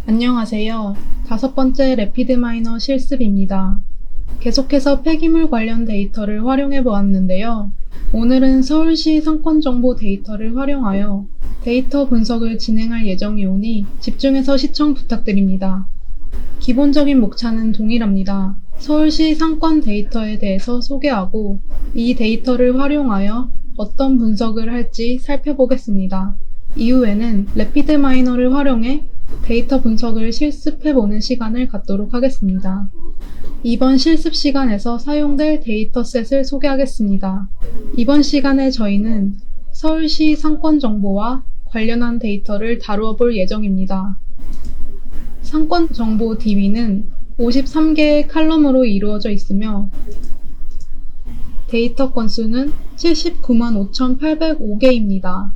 안녕하세요. 5번째 래피드 마이너 실습입니다. 계속해서 폐기물 관련 데이터를 활용해 보았는데요. 오늘은 서울시 상권 정보 데이터를 활용하여 데이터 분석을 진행할 예정이오니 집중해서 시청 부탁드립니다. 기본적인 목차는 동일합니다. 서울시 상권 데이터에 대해서 소개하고 이 데이터를 활용하여 어떤 분석을 할지 살펴보겠습니다. 이후에는 래피드 마이너를 활용해 데이터 분석을 실습해보는 시간을 갖도록 하겠습니다. 이번 실습 시간에서 사용될 데이터셋을 소개하겠습니다. 이번 시간에 저희는 서울시 상권 정보와 관련한 데이터를 다루어 볼 예정입니다. 상권 정보 DB는 53개의 칼럼으로 이루어져 있으며 데이터 건수는 79만 5,805개입니다.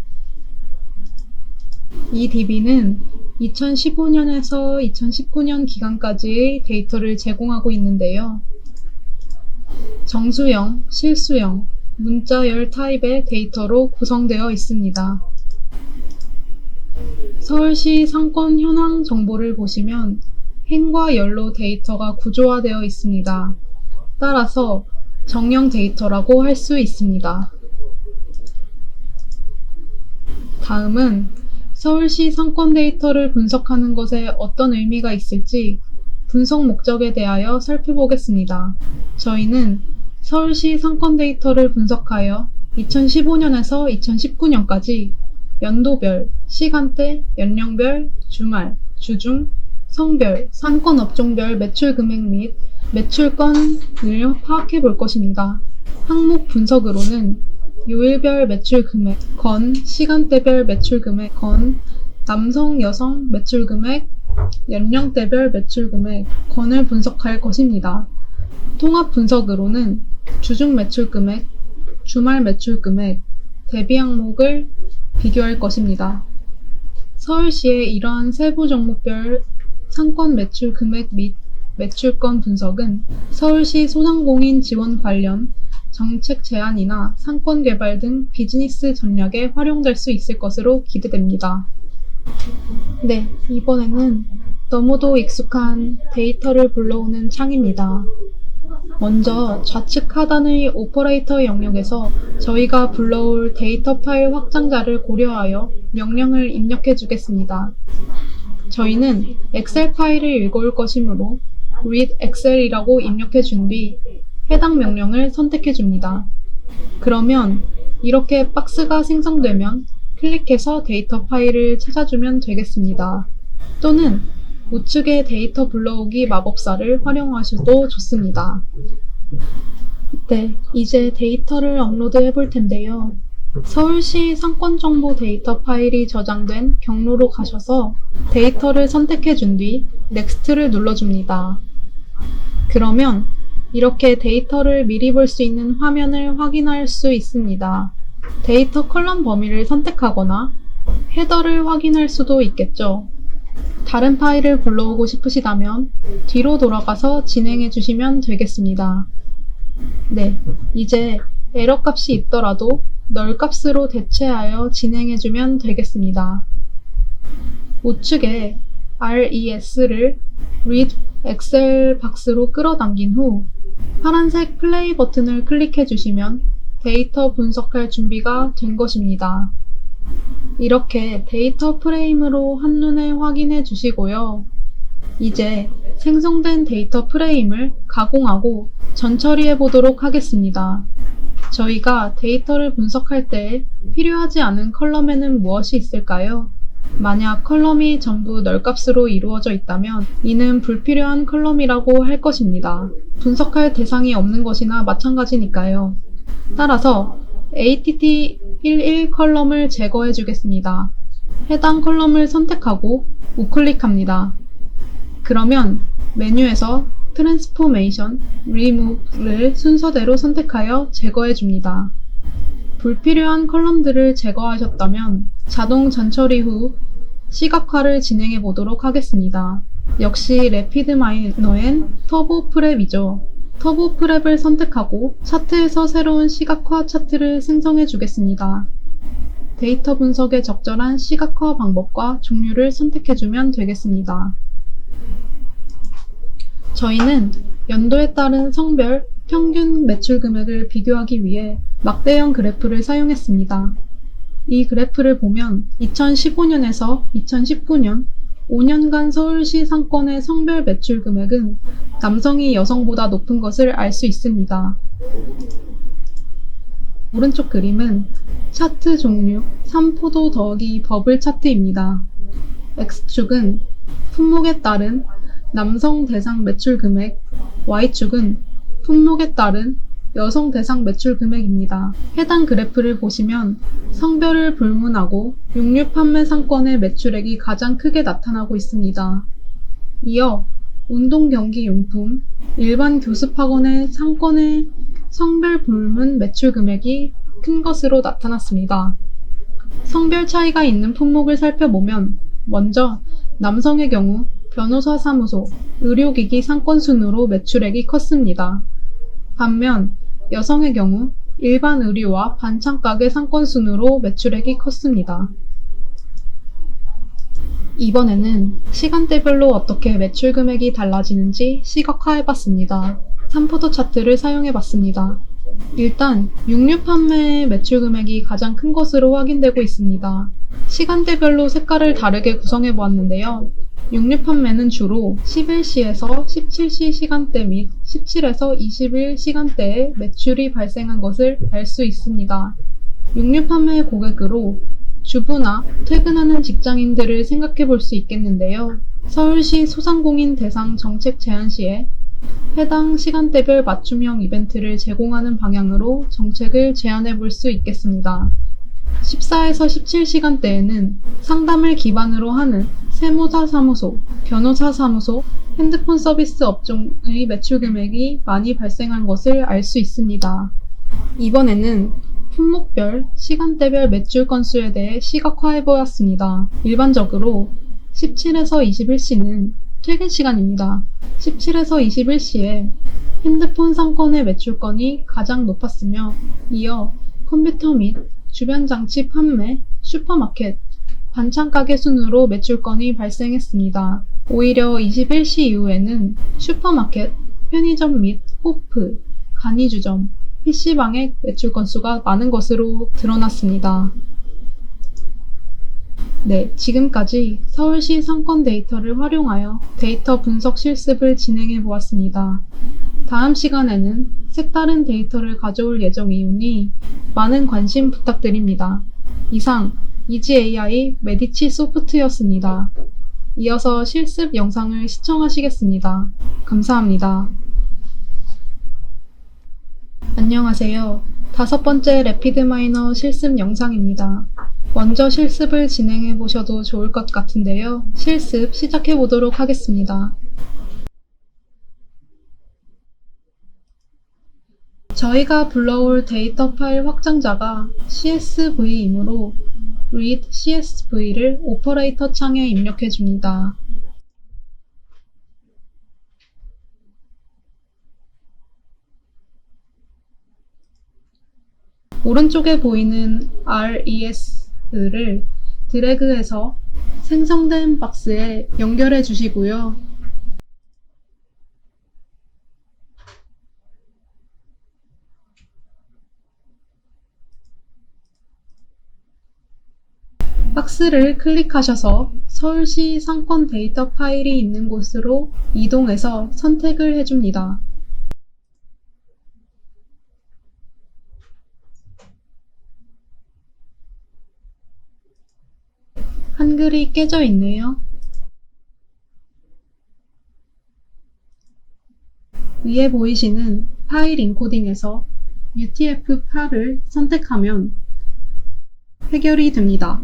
이 DB는 2015년에서 2019년 기간까지의 데이터를 제공하고 있는데요. 정수형, 실수형, 문자열 타입의 데이터로 구성되어 있습니다. 서울시 상권 현황 정보를 보시면 행과 열로 데이터가 구조화되어 있습니다. 따라서 정형 데이터라고 할 수 있습니다. 다음은 서울시 상권 데이터를 분석하는 것에 어떤 의미가 있을지 분석 목적에 대하여 살펴보겠습니다. 저희는 서울시 상권 데이터를 분석하여 2015년에서 2019년까지 연도별, 시간대, 연령별, 주말, 주중, 성별, 상권 업종별 매출 금액 및 매출 건을 파악해 볼 것입니다. 항목 분석으로는 요일별 매출 금액, 건, 시간대별 매출 금액, 건, 남성, 여성 매출 금액, 연령대별 매출 금액, 건을 분석할 것입니다. 통합 분석으로는 주중 매출 금액, 주말 매출 금액, 대비 항목을 비교할 것입니다. 서울시의 이러한 세부 종목별 상권 매출 금액 및 매출건 분석은 서울시 소상공인 지원 관련 정책 제안이나 상권 개발 등 비즈니스 전략에 활용될 수 있을 것으로 기대됩니다. 네, 이번에는 너무도 익숙한 데이터를 불러오는 창입니다. 먼저 좌측 하단의 오퍼레이터 영역에서 저희가 불러올 데이터 파일 확장자를 고려하여 명령을 입력해 주겠습니다. 저희는 엑셀 파일을 읽어올 것이므로 read excel이라고 입력해 준 뒤 해당 명령을 선택해 줍니다. 그러면 이렇게 박스가 생성되면 클릭해서 데이터 파일을 찾아주면 되겠습니다. 또는 우측의 데이터 불러오기 마법사를 활용하셔도 좋습니다. 네, 이제 데이터를 업로드 해볼 텐데요. 서울시 상권정보 데이터 파일이 저장된 경로로 가셔서 데이터를 선택해 준 뒤 넥스트를 눌러줍니다. 그러면 이렇게 데이터를 미리 볼 수 있는 화면을 확인할 수 있습니다. 데이터 컬럼 범위를 선택하거나 헤더를 확인할 수도 있겠죠. 다른 파일을 불러오고 싶으시다면 뒤로 돌아가서 진행해 주시면 되겠습니다. 네, 이제 에러 값이 있더라도 널 값으로 대체하여 진행해 주면 되겠습니다. 우측에 RES를 Read Excel 박스로 끌어당긴 후 파란색 플레이 버튼을 클릭해 주시면 데이터 분석할 준비가 된 것입니다. 이렇게 데이터 프레임으로 한눈에 확인해 주시고요. 이제 생성된 데이터 프레임을 가공하고 전처리해 보도록 하겠습니다. 저희가 데이터를 분석할 때 필요하지 않은 컬럼에는 무엇이 있을까요? 만약 컬럼이 전부 널값으로 이루어져 있다면 이는 불필요한 컬럼이라고 할 것입니다. 분석할 대상이 없는 것이나 마찬가지니까요. 따라서 ATT11 컬럼을 제거해 주겠습니다. 해당 컬럼을 선택하고 우클릭합니다. 그러면 메뉴에서 트랜스포메이션, 리무브를 순서대로 선택하여 제거해 줍니다. 불필요한 컬럼들을 제거하셨다면 자동 전처리 후 시각화를 진행해 보도록 하겠습니다. 역시 래피드 마이너엔 터보 프랩이죠. 터보 프랩을 선택하고 차트에서 새로운 시각화 차트를 생성해 주겠습니다. 데이터 분석에 적절한 시각화 방법과 종류를 선택해주면 되겠습니다. 저희는 연도에 따른 성별 평균 매출 금액을 비교하기 위해 막대형 그래프를 사용했습니다. 이 그래프를 보면 2015년에서 2019년 5년간 서울시 상권의 성별 매출 금액은 남성이 여성보다 높은 것을 알 수 있습니다. 오른쪽 그림은 차트 종류 3포도 더하기 버블 차트입니다. X축은 품목에 따른 남성 대상 매출 금액, Y축은 품목에 따른 여성 대상 매출 금액입니다. 해당 그래프를 보시면 성별을 불문하고 육류 판매 상권의 매출액이 가장 크게 나타나고 있습니다. 이어 운동 경기 용품, 일반 교습 학원의 상권의 성별 불문 매출 금액이 큰 것으로 나타났습니다. 성별 차이가 있는 품목을 살펴보면 먼저 남성의 경우 변호사 사무소, 의료기기 상권 순으로 매출액이 컸습니다. 반면 여성의 경우 일반 의류와 반찬가게 상권 순으로 매출액이 컸습니다. 이번에는 시간대별로 어떻게 매출 금액이 달라지는지 시각화해봤습니다. 3포도 차트를 사용해봤습니다. 일단 육류 판매의 매출 금액이 가장 큰 것으로 확인되고 있습니다. 시간대별로 색깔을 다르게 구성해보았는데요. 육류 판매는 주로 11시에서 17시 시간대 및 17에서 21 시간대에 매출이 발생한 것을 알 수 있습니다. 육류 판매 고객으로 주부나 퇴근하는 직장인들을 생각해 볼 수 있겠는데요. 서울시 소상공인 대상 정책 제안 시에 해당 시간대별 맞춤형 이벤트를 제공하는 방향으로 정책을 제안해 볼 수 있겠습니다. 14에서 17 시간대에는 상담을 기반으로 하는 세무사 사무소, 변호사 사무소, 핸드폰 서비스 업종의 매출 금액이 많이 발생한 것을 알 수 있습니다. 이번에는 품목별, 시간대별 매출 건수에 대해 시각화해 보았습니다. 일반적으로 17에서 21시는 퇴근 시간입니다. 17에서 21시에 핸드폰 상권의 매출건이 가장 높았으며 이어 컴퓨터 및 주변 장치 판매, 슈퍼마켓, 반찬가게 순으로 매출건이 발생했습니다. 오히려 21시 이후에는 슈퍼마켓, 편의점 및 호프, 간이주점, PC방의 매출 건수가 많은 것으로 드러났습니다. 네, 지금까지 서울시 상권 데이터를 활용하여 데이터 분석 실습을 진행해 보았습니다. 다음 시간에는 색다른 데이터를 가져올 예정이오니 많은 관심 부탁드립니다. 이상 이지AI 메디치 소프트였습니다. 이어서 실습 영상을 시청하시겠습니다. 감사합니다. 안녕하세요. 5번째 래피드 마이너 실습 영상입니다. 먼저 실습을 진행해 보셔도 좋을 것 같은데요. 실습 시작해 보도록 하겠습니다. 저희가 불러올 데이터 파일 확장자가 CSV이므로 read CSV를 오퍼레이터 창에 입력해 줍니다. 오른쪽에 보이는 RES를 드래그해서 생성된 박스에 연결해 주시고요. 박스를 클릭하셔서 서울시 상권 데이터 파일이 있는 곳으로 이동해서 선택을 해줍니다. 한글이 깨져 있네요. 위에 보이시는 파일 인코딩에서 UTF-8을 선택하면 해결이 됩니다.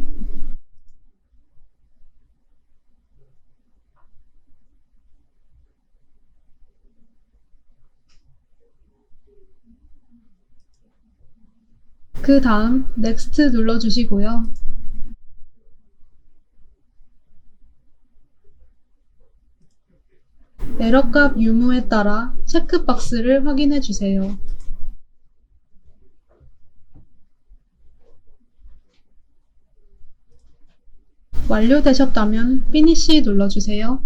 그 다음 Next 눌러주시고요. 에러값 유무에 따라 체크박스를 확인해 주세요. 완료되셨다면 피니시 눌러주세요.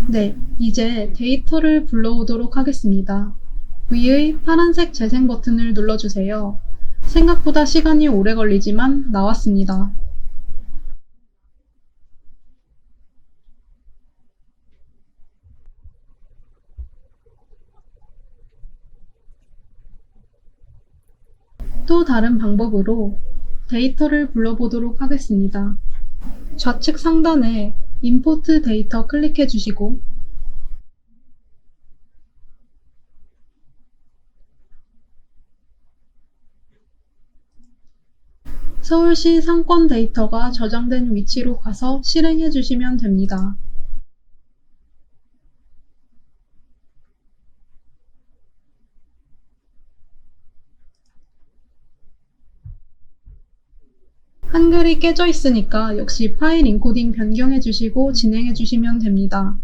네, 이제 데이터를 불러오도록 하겠습니다. 위의 파란색 재생 버튼을 눌러주세요. 생각보다 시간이 오래 걸리지만 나왔습니다. 또 다른 방법으로 데이터를 불러보도록 하겠습니다. 좌측 상단에 임포트 데이터 클릭해 주시고 서울시 상권 데이터가 저장된 위치로 가서 실행해 주시면 됩니다. 한글이 깨져 있으니까 역시 파일 인코딩 변경해 주시고 진행해 주시면 됩니다.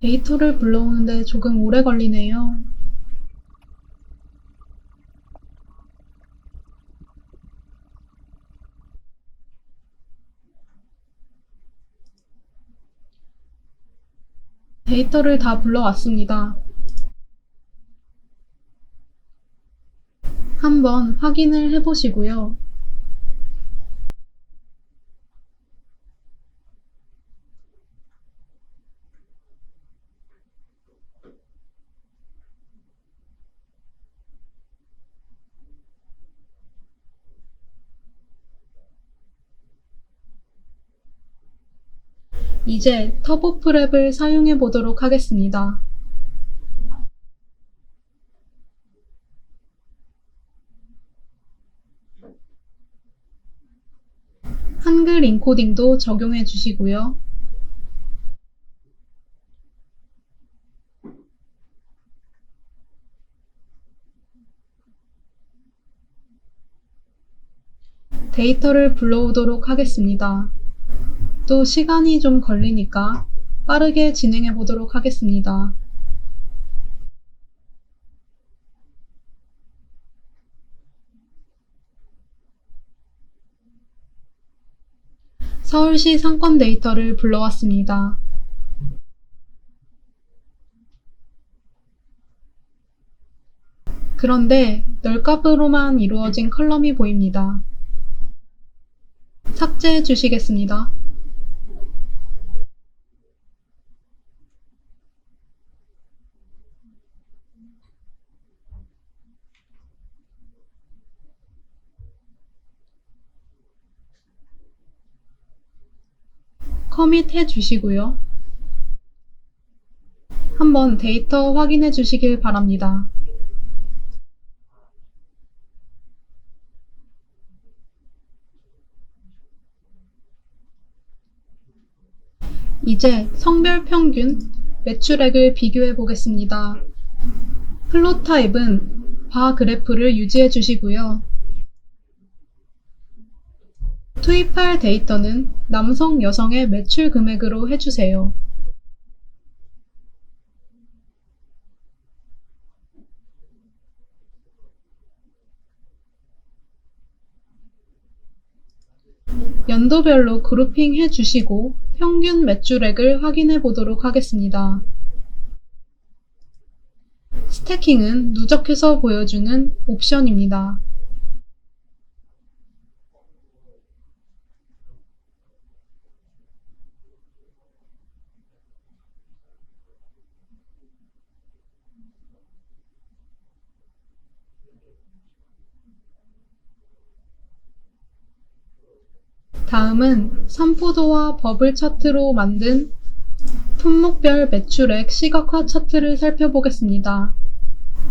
데이터를 불러오는데 조금 오래 걸리네요. 데이터를 다 불러왔습니다. 한번 확인을 해보시고요. 이제 터보프랩을 사용해 보도록 하겠습니다. 한글 인코딩도 적용해 주시고요. 데이터를 불러오도록 하겠습니다. 또 시간이 좀 걸리니까 빠르게 진행해 보도록 하겠습니다. 서울시 상권 데이터를 불러왔습니다. 그런데 널값으로만 이루어진 컬럼이 보입니다. 삭제해 주시겠습니다. 커밋 해 주시고요. 한번 데이터 확인해 주시길 바랍니다. 이제 성별 평균, 매출액을 비교해 보겠습니다. 플롯 타입은 바 그래프를 유지해 주시고요. 투입할 데이터는 남성, 여성의 매출 금액으로 해주세요. 연도별로 그룹핑 해주시고 평균 매출액을 확인해 보도록 하겠습니다. 스태킹은 누적해서 보여주는 옵션입니다. 다음은 산포도와 버블 차트로 만든 품목별 매출액 시각화 차트를 살펴보겠습니다.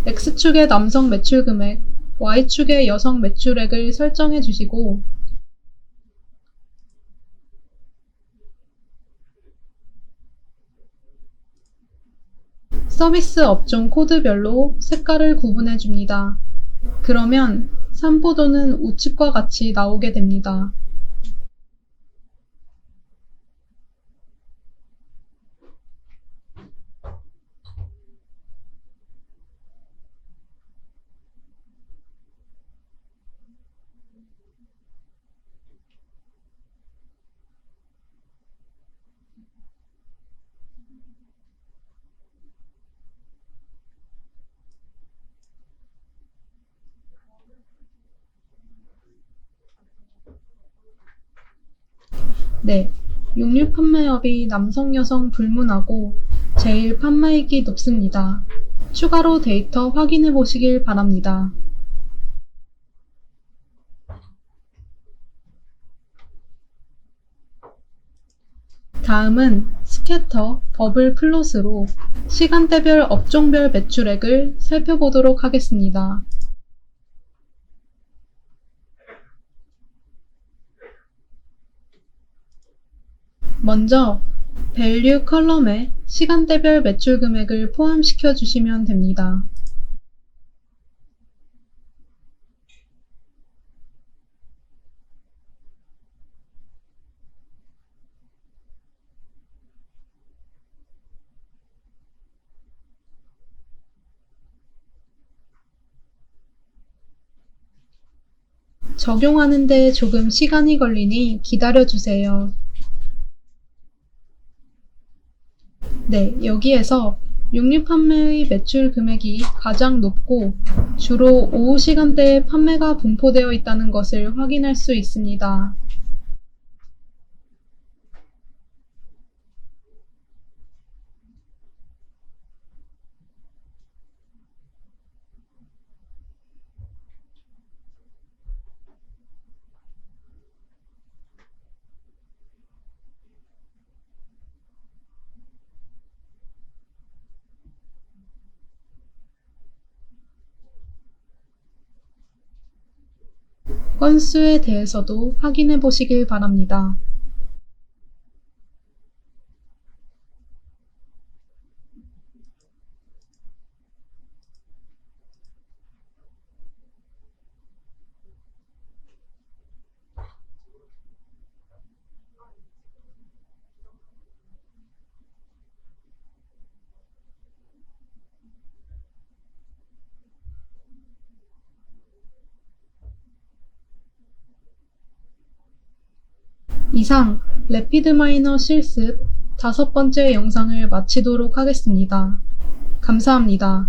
X축의 남성 매출 금액, Y축의 여성 매출액을 설정해 주시고 서비스 업종 코드별로 색깔을 구분해 줍니다. 그러면 산포도는 우측과 같이 나오게 됩니다. 네, 육류 판매업이 남성, 여성 불문하고 제일 판매액이 높습니다. 추가로 데이터 확인해 보시길 바랍니다. 다음은 스캐터, 버블 플롯으로 시간대별 업종별 매출액을 살펴보도록 하겠습니다. 먼저 밸류 컬럼에 시간대별 매출 금액을 포함시켜 주시면 됩니다. 적용하는 데 조금 시간이 걸리니 기다려 주세요. 네, 여기에서 육류 판매의 매출 금액이 가장 높고 주로 오후 시간대에 판매가 분포되어 있다는 것을 확인할 수 있습니다. 건수에 대해서도 확인해 보시길 바랍니다. 이상 래피드마이너 실습 5번째 영상을 마치도록 하겠습니다. 감사합니다.